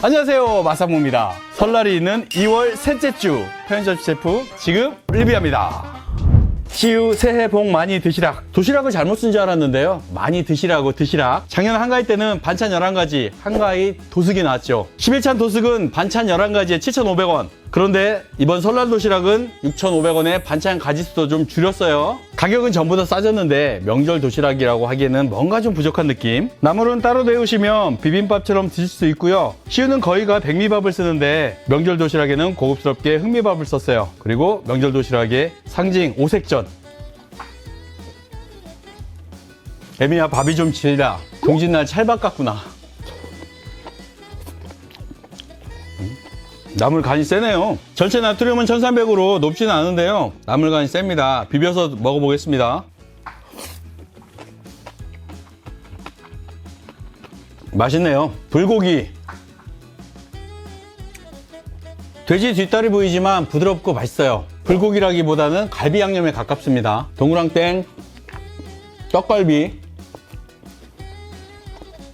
안녕하세요, 마사무입니다. 설날이 있는 2월 셋째 주 편의점 셰프 지금 리뷰합니다. 시우 새해 복 많이 드시락. 도시락을 잘못 쓴 줄 알았는데요, 많이 드시라고 드시락. 작년 한가위 때는 반찬 11가지 한가위 도숙이 나왔죠. 11찬 도숙은 반찬 11가지에 7,500원. 그런데 이번 설날 도시락은 6,500원에 반찬 가지수도 좀 줄였어요. 가격은 전보다 싸졌는데 명절 도시락이라고 하기에는 뭔가 좀 부족한 느낌. 나물은 따로 데우시면 비빔밥처럼 드실 수 있고요. 시우는 거의가 백미밥을 쓰는데 명절 도시락에는 고급스럽게 흑미밥을 썼어요. 그리고 명절 도시락의 상징 오색전. 애미야, 밥이 좀 질다. 동짓날 찰밥 같구나. 나물 간이 세네요. 전체 나트륨은 1300으로 높지는 않은데요, 나물 간이 셉니다. 비벼서 먹어보겠습니다. 맛있네요. 불고기. 돼지 뒷다리 보이지만 부드럽고 맛있어요. 불고기라기보다는 갈비 양념에 가깝습니다. 동그랑땡, 떡갈비.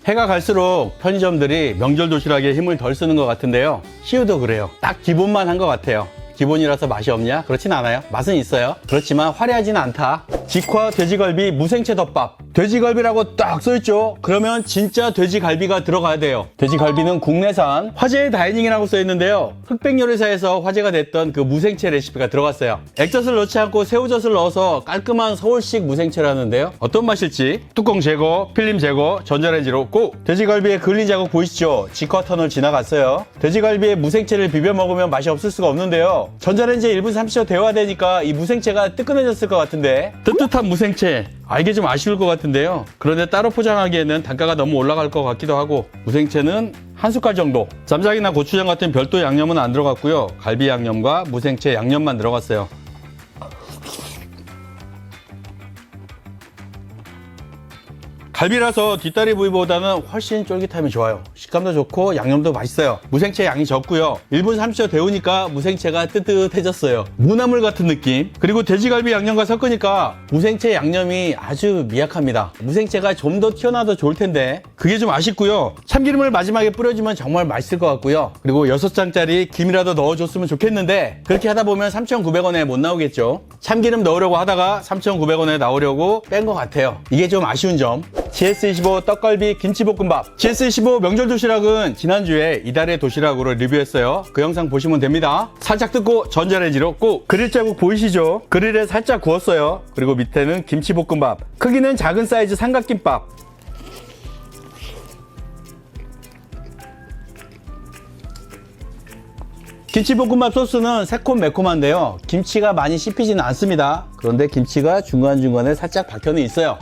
해가 갈수록 편의점들이 명절 도시락에 힘을 덜 쓰는 것 같은데요, 시우도 그래요. 딱 기본만 한 것 같아요. 기본이라서 맛이 없냐? 그렇진 않아요. 맛은 있어요. 그렇지만 화려하진 않다. 직화 돼지갈비 무생채 덮밥. 돼지갈비라고 딱 써있죠? 그러면 진짜 돼지갈비가 들어가야 돼요. 돼지갈비는 국내산 화제의 다이닝이라고 써있는데요, 흑백 요리사에서 화제가 됐던 그 무생채 레시피가 들어갔어요. 액젓을 넣지 않고 새우젓을 넣어서 깔끔한 서울식 무생채라는데요, 어떤 맛일지 뚜껑 제거, 필름 제거, 전자레인지로 고! 돼지갈비의 그을린 자국 보이시죠? 직화 터널 지나갔어요. 돼지갈비에 무생채를 비벼 먹으면 맛이 없을 수가 없는데요, 전자레인지에 1분 30초 데워되니까 이 무생채가 뜨끈해졌을 것 같은데, 뜨뜻한 무생채, 이게 좀 아쉬울 것 같은데요, 그런데 따로 포장하기에는 단가가 너무 올라갈 것 같기도 하고, 무생채는 한 숟갈 정도. 쌈장이나 고추장 같은 별도 양념은 안 들어갔고요, 갈비 양념과 무생채 양념만 들어갔어요. 갈비라서 뒷다리 부위보다는 훨씬 쫄깃함이 좋아요. 식감도 좋고 양념도 맛있어요. 무생채 양이 적고요, 1분 30초 데우니까 무생채가 뜨뜻해졌어요. 무나물 같은 느낌. 그리고 돼지갈비 양념과 섞으니까 무생채 양념이 아주 미약합니다. 무생채가 좀 더 튀어나와도 좋을 텐데 그게 좀 아쉽고요. 참기름을 마지막에 뿌려주면 정말 맛있을 것 같고요. 그리고 6장짜리 김이라도 넣어줬으면 좋겠는데 그렇게 하다 보면 3,900원에 못 나오겠죠. 참기름 넣으려고 하다가 3,900원에 나오려고 뺀 것 같아요. 이게 좀 아쉬운 점. GS25 떡갈비 김치볶음밥. GS25 명절 도시락은 지난주에 이달의 도시락으로 리뷰했어요. 그 영상 보시면 됩니다. 살짝 뜯고 전자레인지로 꼭. 그릴 자국 보이시죠? 그릴에 살짝 구웠어요. 그리고 밑에는 김치볶음밥. 크기는 작은 사이즈 삼각김밥. 김치볶음밥 소스는 새콤매콤한데요, 김치가 많이 씹히지는 않습니다. 그런데 김치가 중간중간에 살짝 박혀는 있어요.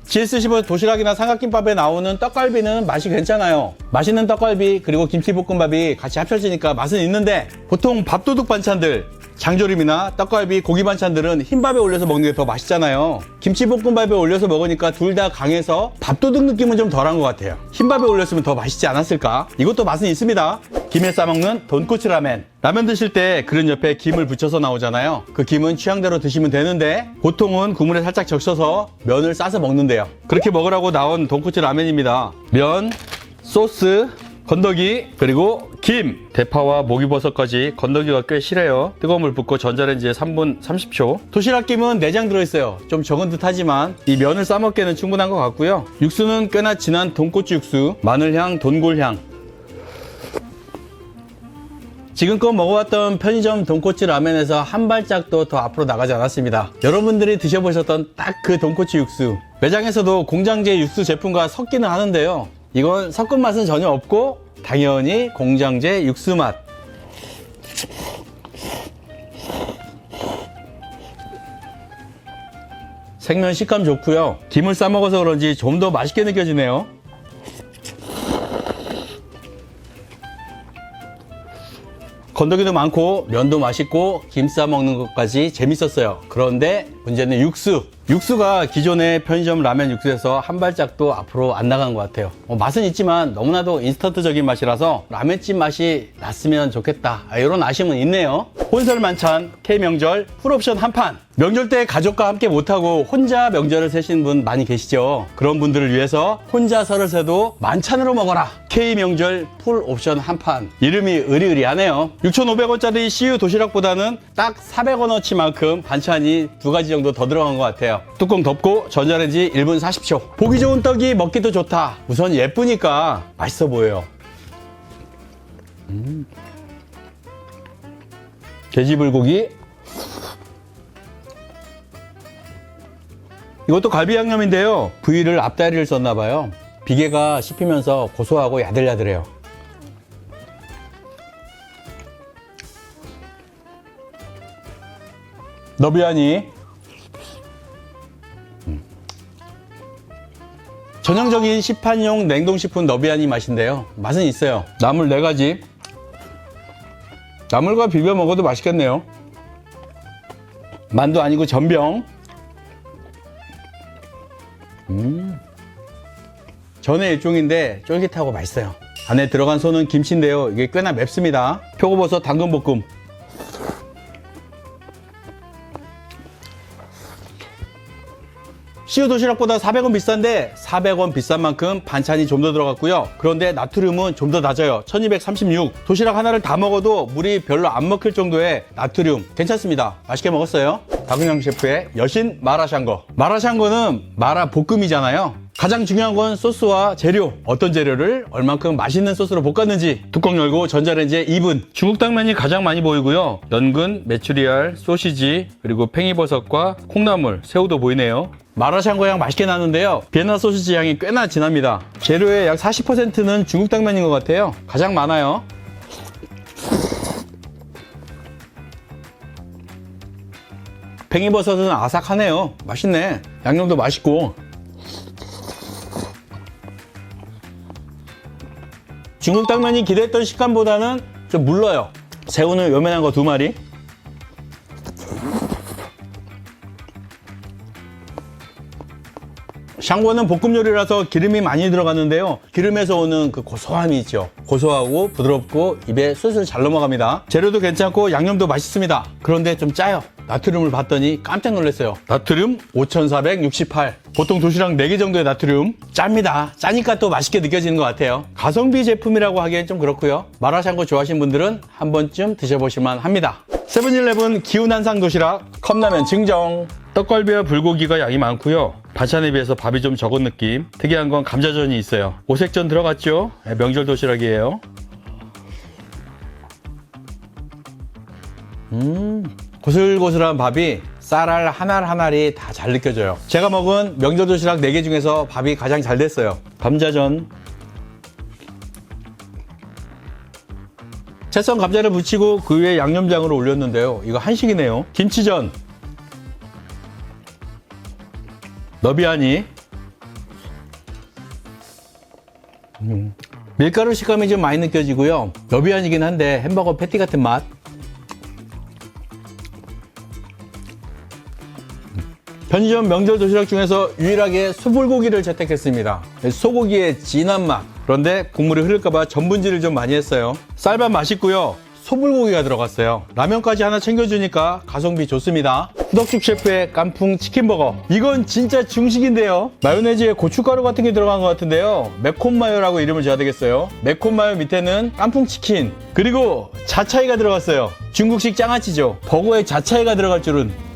GS15 도시락이나 삼각김밥에 나오는 떡갈비는 맛이 괜찮아요. 맛있는 떡갈비 그리고 김치볶음밥이 같이 합쳐지니까 맛은 있는데, 보통 밥도둑 반찬들, 장조림이나 떡갈비, 고기 반찬들은 흰밥에 올려서 먹는 게 더 맛있잖아요. 김치볶음밥에 올려서 먹으니까 둘 다 강해서 밥도둑 느낌은 좀 덜한 것 같아요. 흰밥에 올렸으면 더 맛있지 않았을까? 이것도 맛은 있습니다. 김에 싸먹는 돈코츠 라멘. 라면 드실 때 그릇 옆에 김을 붙여서 나오잖아요. 그 김은 취향대로 드시면 되는데 보통은 국물에 살짝 적셔서 면을 싸서 먹는데요. 그렇게 먹으라고 나온 돈코츠 라멘입니다. 면, 소스, 건더기, 그리고 김, 대파와 목이버섯까지. 건더기가 꽤 실해요. 뜨거운 물 붓고 전자레인지에 3분 30초. 도시락김은 4장 들어있어요. 좀 적은 듯 하지만 이 면을 싸먹기에는 충분한 것 같고요. 육수는 꽤나 진한 돈코츠 육수, 마늘향, 돈골향. 지금껏 먹어왔던 편의점 돈코츠 라면에서 한 발짝도 더 앞으로 나가지 않았습니다. 여러분들이 드셔보셨던 딱 그 돈코츠 육수. 매장에서도 공장제 육수 제품과 섞기는 하는데요, 이건 섞은 맛은 전혀 없고 당연히 공장제 육수 맛. 생면 식감 좋고요, 김을 싸먹어서 그런지 좀 더 맛있게 느껴지네요. 건더기도 많고 면도 맛있고 김 싸먹는 것까지 재밌었어요. 그런데 문제는 육수. 육수가 기존의 편의점 라면 육수에서 한 발짝도 앞으로 안 나간 것 같아요. 맛은 있지만 너무나도 인스턴트적인 맛이라서 라면집 맛이 났으면 좋겠다, 이런 아쉬움은 있네요. 혼설 만찬 K명절 풀옵션 한판. 명절 때 가족과 함께 못하고 혼자 명절을 세시는 분 많이 계시죠. 그런 분들을 위해서 혼자서를 세도 만찬으로 먹어라, K명절 풀옵션 한판. 이름이 의리의리하네요. 6,500원짜리 CU 도시락보다는 딱 400원어치만큼 반찬이 2가지 정도 더 들어간 것 같아요. 뚜껑 덮고 전자레인지 1분 40초. 보기 좋은 떡이 먹기도 좋다. 우선 예쁘니까 맛있어 보여요. 돼지불고기. 이것도 갈비 양념인데요. 부위를 앞다리를 썼나봐요. 비계가 씹히면서 고소하고 야들야들해요. 너비아니. 전형적인 시판용 냉동식품 너비아니 맛인데요. 맛은 있어요. 나물 4가지. 나물과 비벼 먹어도 맛있겠네요. 만두 아니고 전병. 전의 일종인데 쫄깃하고 맛있어요. 안에 들어간 소는 김치인데요. 이게 꽤나 맵습니다. 표고버섯 당근볶음. CU 도시락보다 400원 비싼데 400원 비싼 만큼 반찬이 좀 더 들어갔고요. 그런데 나트륨은 좀 더 낮아요. 1236. 도시락 하나를 다 먹어도 물이 별로 안 먹힐 정도의 나트륨. 괜찮습니다. 맛있게 먹었어요. 박은영 셰프의 여신 마라샹궈. 마라샹궈는 마라 볶음이잖아요. 가장 중요한 건 소스와 재료. 어떤 재료를 얼만큼 맛있는 소스로 볶았는지. 뚜껑 열고 전자레인지에 2분. 중국 당면이 가장 많이 보이고요. 연근, 메추리알, 소시지, 그리고 팽이버섯과 콩나물, 새우도 보이네요. 마라샹궈 향 맛있게 나는데요. 비엔나 소시지 향이 꽤나 진합니다. 재료의 약 40%는 중국 당면인 것 같아요. 가장 많아요. 팽이버섯은 아삭하네요. 맛있네. 양념도 맛있고. 중국 당면이 기대했던 식감보다는 좀 물러요. 새우는 요만한 거 2마리. 샹궈는 볶음 요리라서 기름이 많이 들어갔는데요. 기름에서 오는 그 고소함이 있죠. 고소하고 부드럽고 입에 술술 잘 넘어갑니다. 재료도 괜찮고 양념도 맛있습니다. 그런데 좀 짜요. 나트륨을 봤더니 깜짝 놀랐어요. 나트륨 5468. 보통 도시락 4개 정도의 나트륨. 짭니다. 짜니까 또 맛있게 느껴지는 것 같아요. 가성비 제품이라고 하기엔 좀 그렇고요. 마라샹궈 좋아하시는 분들은 한 번쯤 드셔보실만 합니다. 세븐일레븐 기운 한상 도시락 컵라면 증정. 떡갈비와 불고기가 양이 많고요. 반찬에 비해서 밥이 좀 적은 느낌. 특이한 건 감자전이 있어요. 오색전 들어갔죠? 명절 도시락이에요. 고슬고슬한 밥이 쌀알 하나하나리 다 잘 느껴져요. 제가 먹은 명절 도시락 4개 중에서 밥이 가장 잘 됐어요. 감자전. 채썬 감자를 붙이고 그 위에 양념장으로 올렸는데요. 이거 한식이네요. 김치전. 너비아니. 밀가루 식감이 좀 많이 느껴지고요. 너비아니긴 한데 햄버거 패티 같은 맛. 편의점 명절 도시락 중에서 유일하게 소불고기를 채택했습니다. 소고기의 진한 맛. 그런데 국물이 흐를까봐 전분질을 좀 많이 했어요. 쌀밥 맛있고요. 소불고기가 들어갔어요. 라면까지 하나 챙겨주니까 가성비 좋습니다. 후덕죽 셰프의 깐풍 치킨버거. 이건 진짜 중식인데요. 마요네즈에 고춧가루 같은 게 들어간 것 같은데요. 매콤마요라고 이름을 지어야 되겠어요. 매콤마요 밑에는 깐풍 치킨, 그리고 자차이가 들어갔어요. 중국식 장아찌죠. 버거에 자차이가 들어갈 줄은.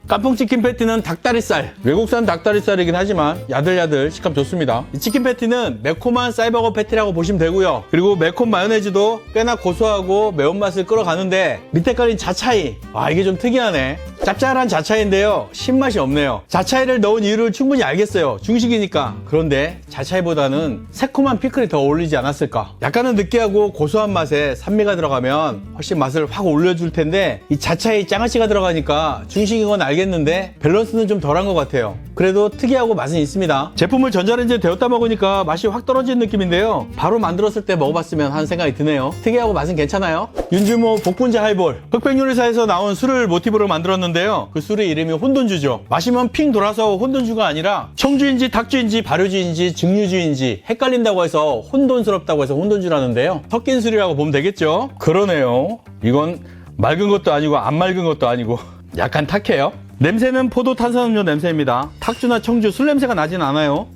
깐풍치킨 패티는 닭다리살, 외국산 닭다리살이긴 하지만 야들야들 식감 좋습니다. 이 치킨 패티는 매콤한 쌀버거 패티라고 보시면 되고요. 그리고 매콤 마요네즈도 꽤나 고소하고 매운맛을 끌어가는데 밑에 깔린 자차이, 이게 좀 특이하네. 짭짤한 자차이인데요, 신맛이 없네요. 자차이를 넣은 이유를 충분히 알겠어요. 중식이니까. 그런데 자차이보다는 새콤한 피클이 더 어울리지 않았을까. 약간은 느끼하고 고소한 맛에 산미가 들어가면 훨씬 맛을 확 올려줄 텐데, 이 자차이 장아찌가 들어가니까 중식인 건 알겠는데 밸런스는 좀 덜한 것 같아요. 그래도 특이하고 맛은 있습니다. 제품을 전자레인지에 데웠다 먹으니까 맛이 확 떨어지는 느낌인데요, 바로 만들었을 때 먹어봤으면 하는 생각이 드네요. 특이하고 맛은 괜찮아요. 윤주모 복분자 하이볼, 흑백요리사에서 나온 술을 모티브로 만들었는데요, 그 술의 이름이 혼돈주죠. 마시면 핑 돌아서 혼돈주가 아니라 청주인지 닭주인지 발효주인지 증류주인지 헷갈린다고 해서 혼돈스럽다고 해서 혼돈주라는데요, 섞인 술이라고 보면 되겠죠. 그러네요. 이건 맑은 것도 아니고 안 맑은 것도 아니고 약간 탁해요. 냄새는 포도 탄산음료 냄새입니다. 탁주나 청주 술 냄새가 나진 않아요.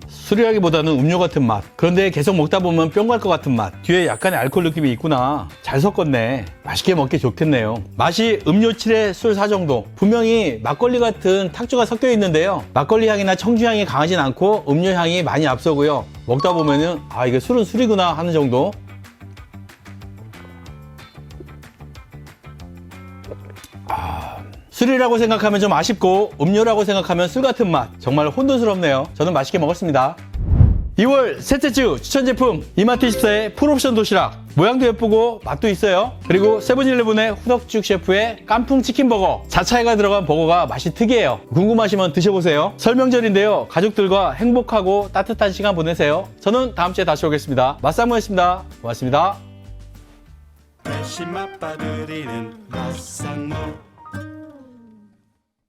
술이라기보다는 음료 같은 맛. 그런데 계속 먹다 보면 뿅 갈 것 같은 맛. 뒤에 약간의 알코올 느낌이 있구나. 잘 섞었네. 맛있게 먹기 좋겠네요. 맛이 음료 7에 술 4 정도. 분명히 막걸리 같은 탁주가 섞여 있는데요, 막걸리 향이나 청주 향이 강하진 않고 음료 향이 많이 앞서고요. 먹다 보면은 아, 이게 술은 술이구나 하는 정도. 술이라고 생각하면 좀 아쉽고 음료라고 생각하면 술 같은 맛. 정말 혼돈스럽네요. 저는 맛있게 먹었습니다. 2월 셋째 주 추천 제품, 이마트24의 풀옵션 도시락. 모양도 예쁘고 맛도 있어요. 그리고 세븐일레븐의 후덕죽 셰프의 깐풍 치킨버거. 자차이가 들어간 버거가 맛이 특이해요. 궁금하시면 드셔보세요. 설명절인데요, 가족들과 행복하고 따뜻한 시간 보내세요. 저는 다음 주에 다시 오겠습니다. 맛상무였습니다. 고맙습니다. 맛이 맛봐드리는 맛상무.